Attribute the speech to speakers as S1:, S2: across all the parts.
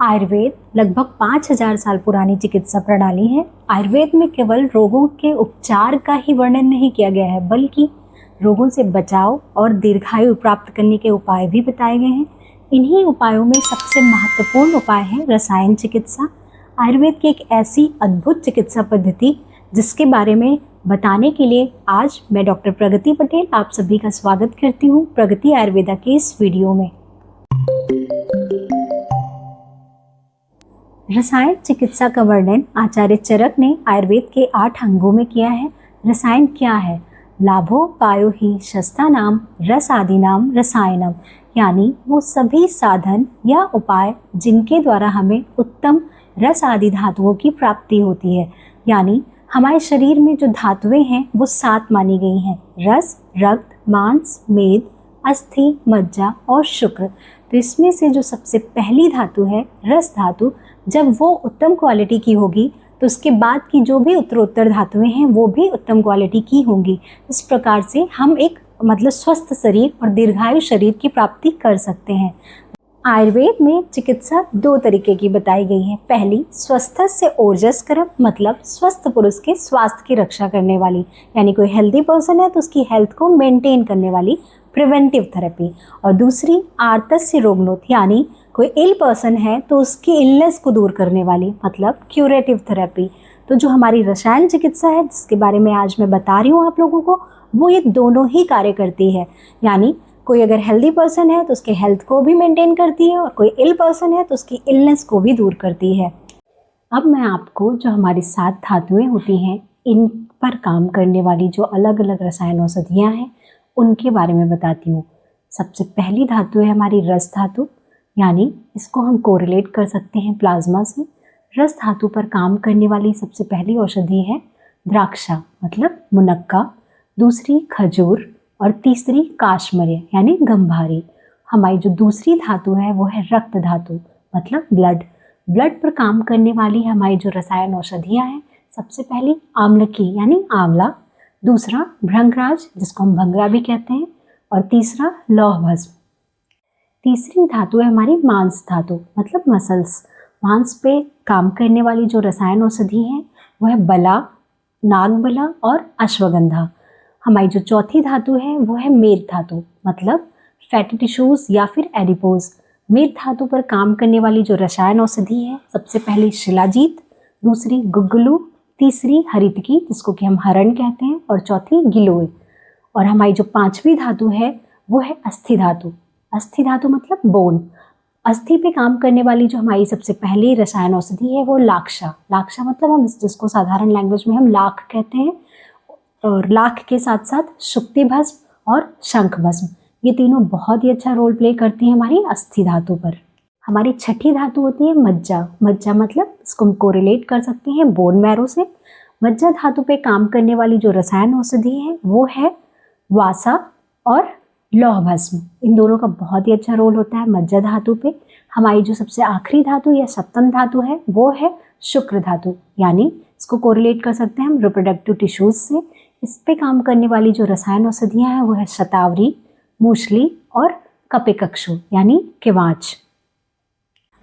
S1: आयुर्वेद लगभग 5000 साल पुरानी चिकित्सा प्रणाली है। आयुर्वेद में केवल रोगों के उपचार का ही वर्णन नहीं किया गया है, बल्कि रोगों से बचाव और दीर्घायु प्राप्त करने के उपाय भी बताए गए हैं। इन्हीं उपायों में सबसे महत्वपूर्ण उपाय है रसायन चिकित्सा। आयुर्वेद की एक ऐसी अद्भुत चिकित्सा पद्धति जिसके बारे में बताने के लिए आज मैं डॉक्टर प्रगति पटेल आप सभी का स्वागत करती हूँ प्रगति आयुर्वेदा के इस वीडियो में। रसायन चिकित्सा का वर्णन आचार्य चरक ने आयुर्वेद के 8 अंगों में किया है। रसायन क्या है? लाभोपायो ही शस्त्रानाम रसादीनाम रसायनम, यानी वो सभी साधन या उपाय जिनके द्वारा हमें उत्तम रस आदि धातुओं की प्राप्ति होती है। यानी हमारे शरीर में जो धातुएं हैं वो 7 मानी गई हैं: रस, रक्त, मांस, मेद, अस्थि, मज्जा और शुक्र। तो इसमें से जो सबसे पहली धातु है रस धातु, जब वो उत्तम क्वालिटी की होगी तो उसके बाद की जो भी उत्तरोत्तर धातुएं हैं वो भी उत्तम क्वालिटी की होंगी। इस प्रकार से हम एक स्वस्थ शरीर और दीर्घायु शरीर की प्राप्ति कर सकते हैं। आयुर्वेद में चिकित्सा 2 तरीके की बताई गई है। पहली, स्वस्थस्य ओजस्करम, मतलब स्वस्थ पुरुष के स्वास्थ्य की रक्षा करने वाली, यानी कोई हेल्दी पर्सन है तो उसकी हेल्थ को मेंटेन करने वाली प्रिवेंटिव थेरेपी। और दूसरी, आर्तस्य रोगनोथ, यानी कोई इल पर्सन है तो उसकी इलनेस को दूर करने वाली, मतलब क्यूरेटिव थेरेपी। तो जो हमारी रसायन चिकित्सा है जिसके बारे में आज मैं बता रही हूँ आप लोगों को, वो ये दोनों ही कार्य करती है। यानी कोई अगर हेल्दी पर्सन है तो उसके हेल्थ को भी मेंटेन करती है और कोई इल पर्सन है तो उसकी इलनेस को भी दूर करती है। अब मैं आपको जो हमारी 7 धातुएं होती हैं इन पर काम करने वाली जो अलग अलग रसायन औषधियाँ हैं उनके बारे में बताती हूँ। सबसे पहली धातु है हमारी रस धातु, यानी इसको हम कोरिलेट कर सकते हैं प्लाज्मा से। रस धातु पर काम करने वाली सबसे पहली औषधि है द्राक्षा, मतलब मुनक्का, दूसरी खजूर और तीसरी काशमर्य यानी गंभारी। हमारी जो दूसरी धातु है वो है रक्त धातु, मतलब ब्लड। ब्लड पर काम करने वाली हमारी जो रसायन औषधियाँ हैं, सबसे पहली आम्लकी यानी आंवला, दूसरा भृंगराज जिसको हम भंगरा भी कहते हैं, और तीसरा लौह भस्म। तीसरी धातु है हमारी मांस धातु, मतलब मसल्स। मांस पे काम करने वाली जो रसायन औषधि है वो है बला, नागबला और अश्वगंधा। हमारी जो चौथी धातु है वो है मेद धातु, मतलब फैटी टिश्यूज या फिर एडिपोज। मेद धातु पर काम करने वाली जो रसायन औषधि है, सबसे पहली शिलाजीत, दूसरी गुग्गुलू, तीसरी हरितकी जिसको कि हम हरण कहते हैं, और चौथी गिलोय। और हमारी जो 5वीं धातु है वो है अस्थि धातु। अस्थि धातु मतलब बोन। अस्थि पे काम करने वाली जो हमारी सबसे पहली रसायन औषधि है वो लाक्षा। लाक्षा मतलब हम जिसको साधारण लैंग्वेज में हम लाख कहते हैं, और लाख के साथ साथ शुक्ति भस्म और शंख भस्म, ये तीनों बहुत ही अच्छा रोल प्ले करती हैं हमारी अस्थि धातु पर। हमारी छठी धातु होती है मज्जा। मज्जा मतलब इसको हम कोरिलेट कर सकते हैं बोन मैरो से। मज्जा धातु पे काम करने वाली जो रसायन औषधि है वो है वासा और लौह भस्म। इन दोनों का बहुत ही अच्छा रोल होता है मज्जा धातु पे। हमारी जो सबसे आखिरी धातु या सप्तम धातु है वो है शुक्र धातु, यानी इसको कोरिलेट कर सकते हैं हम रिप्रोडक्टिव टिश्यूज से। इस पे काम करने वाली जो रसायन औषधियाँ हैं वो है शतावरी, मूसली और कपिकक्षु यानी किवाच।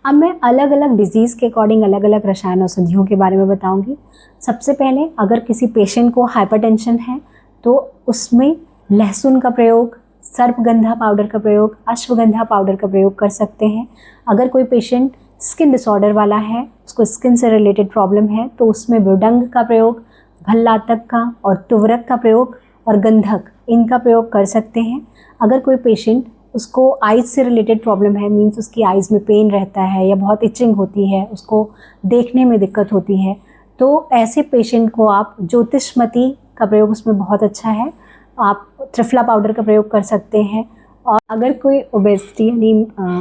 S1: अब मैं अलग अलग डिजीज़ के अकॉर्डिंग अलग अलग रसायन औषधियों के बारे में बताऊंगी। सबसे पहले, अगर किसी पेशेंट को हाइपरटेंशन है तो उसमें लहसुन का प्रयोग, सर्पगंधा पाउडर का प्रयोग, अश्वगंधा पाउडर का प्रयोग कर सकते हैं। अगर कोई पेशेंट स्किन डिसऑर्डर वाला है, उसको स्किन से रिलेटेड प्रॉब्लम है, तो उसमें भृडंग का प्रयोग, भल्लातक का और तुवरक का प्रयोग और गंधक, इनका प्रयोग कर सकते हैं। अगर कोई पेशेंट उसको आइज़ से रिलेटेड प्रॉब्लम है, मीन्स उसकी आइज़ में पेन रहता है या बहुत इचिंग होती है, उसको देखने में दिक्कत होती है, तो ऐसे पेशेंट को आप ज्योतिषमती का प्रयोग उसमें बहुत अच्छा है, आप त्रिफला पाउडर का प्रयोग कर सकते हैं। और अगर कोई ओबेसिटी यानी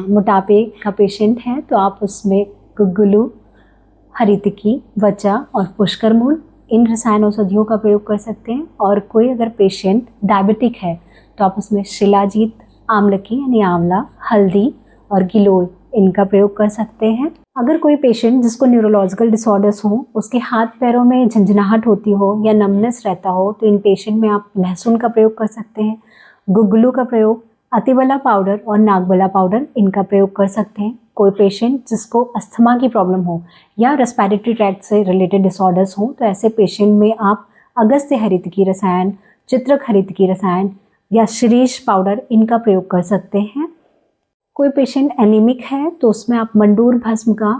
S1: मोटापे का पेशेंट है तो आप उसमें गुग्गुलू, हरितकी, वचा और पुष्कर मूल, इन रसायन औषधियों का प्रयोग कर सकते हैं। और कोई अगर पेशेंट डायबिटिक है तो आप उसमें शिलाजीत, आम्लकी यानी आंवला, हल्दी और गिलोय, इनका प्रयोग कर सकते हैं। अगर कोई पेशेंट जिसको न्यूरोलॉजिकल डिसऑर्डर्स हो, उसके हाथ पैरों में झंझनाहट होती हो या नमनेस रहता हो, तो इन पेशेंट में आप लहसुन का प्रयोग कर सकते हैं, गुग्गुलू का प्रयोग, अतिबला पाउडर और नागबला पाउडर इनका प्रयोग कर सकते हैं। कोई पेशेंट जिसको अस्थमा की प्रॉब्लम हो या रेस्पिरेटरी ट्रैक्ट से रिलेटेड डिसऑर्डर्स हो, तो ऐसे पेशेंट में आप अगस्त्य हरितकी रसायन, चित्रक हरितकी रसायन या शिरीष पाउडर इनका प्रयोग कर सकते हैं। कोई पेशेंट एनीमिक है तो उसमें आप मंडूर भस्म का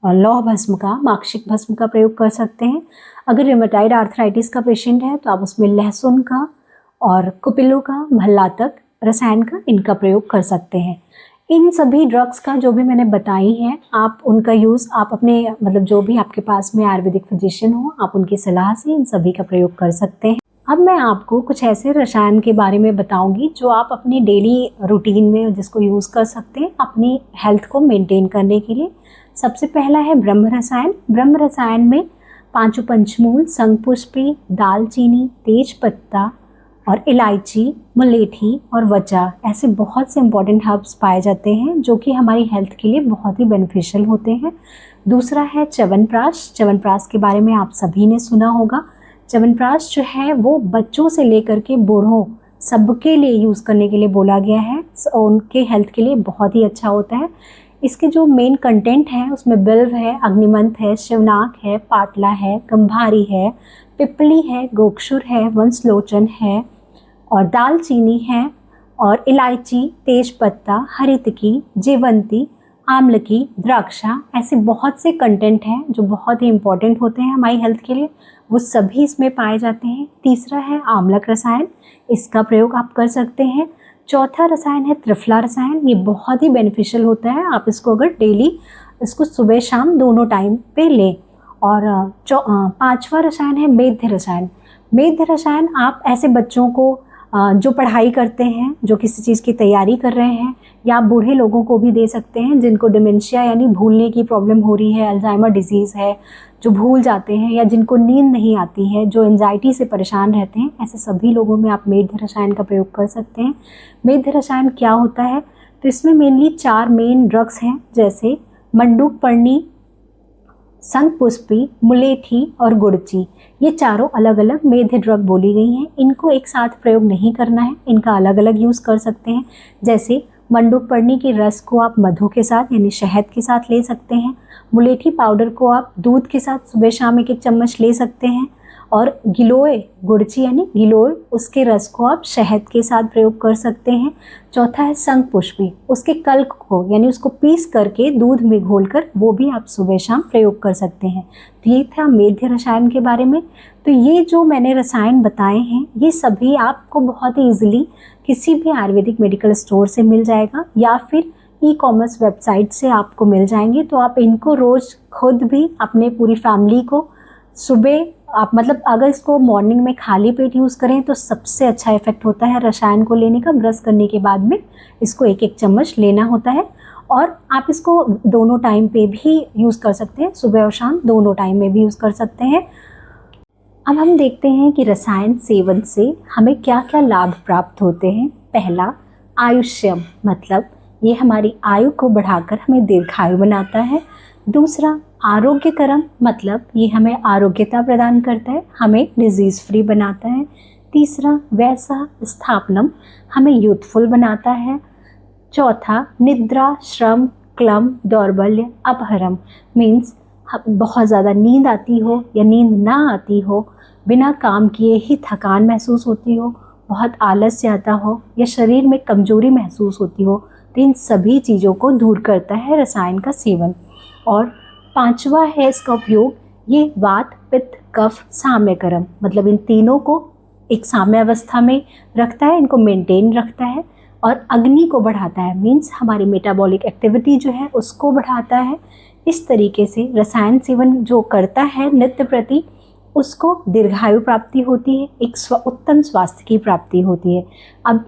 S1: और लौह भस्म का, माक्षिक भस्म का प्रयोग कर सकते हैं। अगर रिमेटॉइड आर्थराइटिस का पेशेंट है तो आप उसमें लहसुन का और कुपिलो का, भल्लातक रसायन का इनका प्रयोग कर सकते हैं। इन सभी ड्रग्स का जो भी मैंने बताई है, आप उनका यूज़ आप अपने मतलब जो भी आपके पास में आयुर्वेदिक फिजिशियन हो, आप उनकी सलाह से इन सभी का प्रयोग कर सकते हैं। अब मैं आपको कुछ ऐसे रसायन के बारे में बताऊंगी जो आप अपनी डेली रूटीन में जिसको यूज़ कर सकते हैं अपनी हेल्थ को मेंटेन करने के लिए। सबसे पहला है ब्रह्म रसायन। ब्रह्म रसायन में पांचों पंचमूल, शंखपुष्पी, दालचीनी, तेज पत्ता और इलायची, मुलेठी और वचा ऐसे बहुत से इंपॉर्टेंट हर्ब्स पाए जाते हैं जो कि हमारी हेल्थ के लिए बहुत ही बेनिफिशियल होते हैं। दूसरा है च्यवनप्राश। च्यवनप्राश के बारे में आप सभी ने सुना होगा। च्यवनप्राश जो है वो बच्चों से लेकर के बूढ़ों सबके लिए यूज़ करने के लिए बोला गया है, उनके हेल्थ के लिए बहुत ही अच्छा होता है। इसके जो मेन कंटेंट है उसमें बिल्व है, अग्निमंथ है, शिवनाक है, पाटला है, गंभारी है, पिपली है, गोक्षुर है, वंशलोचन है और दालचीनी है और इलायची, तेजपत्ता, हरितकी, जेवंती, आमलकी, द्राक्षा ऐसे बहुत से कंटेंट हैं जो बहुत ही इंपॉर्टेंट होते हैं हमारी हेल्थ के लिए, वो सभी इसमें पाए जाते हैं। तीसरा है आमलक रसायन, इसका प्रयोग आप कर सकते हैं। चौथा रसायन है त्रिफला रसायन, ये बहुत ही बेनिफिशियल होता है, आप इसको अगर डेली इसको सुबह शाम दोनों टाइम पे लें। और पांचवा रसायन है मेध्य रसायन। मेध्य रसायन आप ऐसे बच्चों को जो पढ़ाई करते हैं, जो किसी चीज़ की तैयारी कर रहे हैं, या आप बूढ़े लोगों को भी दे सकते हैं जिनको डिमेंशिया यानी भूलने की प्रॉब्लम हो रही है, अल्जाइमर डिजीज़ है, जो भूल जाते हैं या जिनको नींद नहीं आती है, जो एंजाइटी से परेशान रहते हैं, ऐसे सभी लोगों में आप मेध्य रसायन का प्रयोग कर सकते हैं। मेध्य रसायन क्या होता है, तो इसमें मेनली 4 मेन ड्रग्स हैं, जैसे मंडूक पर्णी, शंखपुष्पी, मुलेठी और गुड़ची। ये चारों अलग अलग मेध्य ड्रग बोली गई हैं। इनको एक साथ प्रयोग नहीं करना है, इनका अलग अलग यूज़ कर सकते हैं। जैसे मंडूक पर्णी के रस को आप मधु के साथ यानी शहद के साथ ले सकते हैं। मुलेठी पाउडर को आप दूध के साथ सुबह शाम 1-1 चम्मच ले सकते हैं। और गिलोय, गुड़ची यानी गिलोय, उसके रस को आप शहद के साथ प्रयोग कर सकते हैं। चौथा है शंखपुष्पी, उसके कल्क को यानी उसको पीस करके दूध में घोलकर वो भी आप सुबह शाम प्रयोग कर सकते हैं। तो ये था मेध्य रसायन के बारे में। तो ये जो मैंने रसायन बताए हैं ये सभी आपको बहुत ही ईजिली किसी भी आयुर्वेदिक मेडिकल स्टोर से मिल जाएगा या फिर ई-कॉमर्स वेबसाइट से आपको मिल जाएंगे। तो आप इनको रोज़ खुद भी अपने पूरी फैमिली को सुबह आप मतलब अगर इसको मॉर्निंग में खाली पेट यूज़ करें तो सबसे अच्छा इफेक्ट होता है रसायन को लेने का। ब्रश करने के बाद में इसको 1-1 चम्मच लेना होता है और आप इसको दोनों टाइम पे भी यूज़ कर सकते हैं, सुबह और शाम दोनों टाइम में भी यूज़ कर सकते हैं। अब हम देखते हैं कि रसायन सेवन से हमें क्या क्या लाभ प्राप्त होते हैं। पहला, आयुष्यम, मतलब ये हमारी आयु को बढ़ाकर हमें दीर्घायु बनाता है। दूसरा, आरोग्यकरम, मतलब ये हमें आरोग्यता प्रदान करता है, हमें डिजीज़ फ्री बनाता है। तीसरा, वैसा स्थापनम, हमें यूथफुल बनाता है। चौथा, निद्रा, श्रम, क्लम, दौर्बल्य, अपहरम, मीन्स बहुत ज़्यादा नींद आती हो या नींद ना आती हो, बिना काम किए ही थकान महसूस होती हो, बहुत आलस्य आता हो या शरीर में कमजोरी महसूस होती हो, तो इन सभी चीज़ों को दूर करता है रसायन का सेवन। और पांचवा है इसका उपयोग, ये वात, पित्त, कफ, साम्यकरम, मतलब इन तीनों को एक साम्य अवस्था में रखता है, इनको मेंटेन रखता है। और अग्नि को बढ़ाता है, मीन्स हमारी मेटाबॉलिक एक्टिविटी जो है उसको बढ़ाता है। इस तरीके से रसायन सेवन जो करता है नित्य प्रति, उसको दीर्घायु प्राप्ति होती है, एक उत्तम स्वास्थ्य की प्राप्ति होती है। अब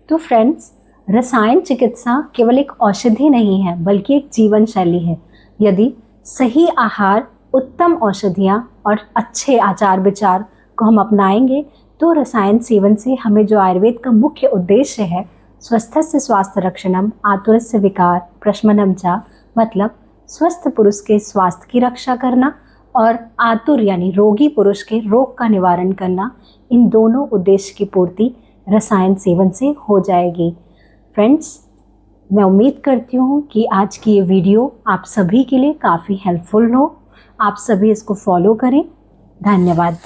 S1: तो फ्रेंड्स, रसायन चिकित्सा केवल एक औषधि नहीं है बल्कि एक जीवन शैली है। यदि सही आहार, उत्तम औषधियाँ और अच्छे आचार विचार को हम अपनाएंगे तो रसायन सेवन से हमें जो आयुर्वेद का मुख्य उद्देश्य है, स्वस्थस्य स्वास्थ्य रक्षणम आतुरस्य विकार प्रशमनम च, मतलब स्वस्थ पुरुष के स्वास्थ्य की रक्षा करना और आतुर यानी रोगी पुरुष के रोग का निवारण करना, इन दोनों उद्देश्य की पूर्ति रसायन सेवन से हो जाएगी। फ्रेंड्स, मैं उम्मीद करती हूँ कि आज की ये वीडियो आप सभी के लिए काफ़ी हेल्पफुल हो। आप सभी इसको फॉलो करें। धन्यवाद।